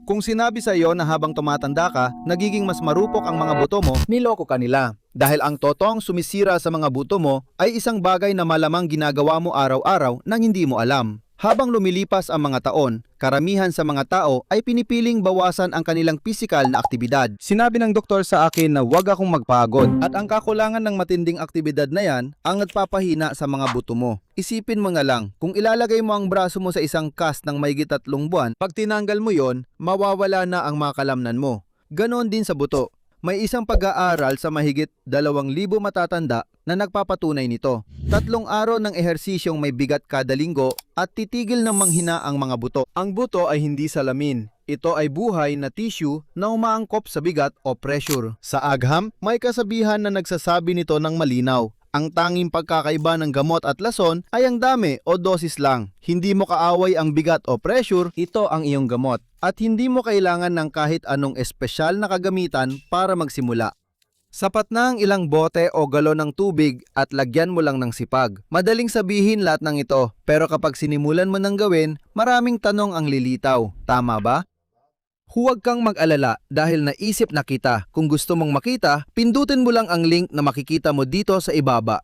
Kung sinabi sa iyo na habang tumatanda ka, nagiging mas marupok ang mga buto mo, niloko ka nila. Dahil ang totoong sumisira sa mga buto mo ay isang bagay na malamang ginagawa mo araw-araw nang hindi mo alam. Habang lumilipas ang mga taon, karamihan sa mga tao ay pinipiling bawasan ang kanilang pisikal na aktibidad. Sinabi ng doktor sa akin na huwag akong magpagod at ang kakulangan ng matinding aktibidad na yan ang nagpapahina sa mga buto mo. Isipin mo na lang, kung ilalagay mo ang braso mo sa isang cast ng mahigit 3 buwan, pag tinanggal mo yon, mawawala na ang mga kalamnan mo. Ganon din sa buto. May isang pag-aaral sa mahigit 2,000 matatanda na nagpapatunay nito. 3 araw ng ehersisyong may bigat kada linggo at titigil ng manghina ang mga buto. Ang buto ay hindi salamin. Ito ay buhay na tissue na umaangkop sa bigat o pressure. Sa agham, may kasabihan na nagsasabi nito ng malinaw. Ang tanging pagkakaiba ng gamot at lason ay ang dami o dosis lang. Hindi mo kaaway ang bigat o pressure, ito ang iyong gamot. At hindi mo kailangan ng kahit anong espesyal na kagamitan para magsimula. Sapat na ang ilang bote o galon ng tubig at lagyan mo lang ng sipag. Madaling sabihin lahat ng ito, pero kapag sinimulan mo nang gawin, maraming tanong ang lilitaw. Tama ba? Huwag kang mag-alala dahil naisip na kita. Kung gusto mong makita, pindutin mo lang ang link na makikita mo dito sa ibaba.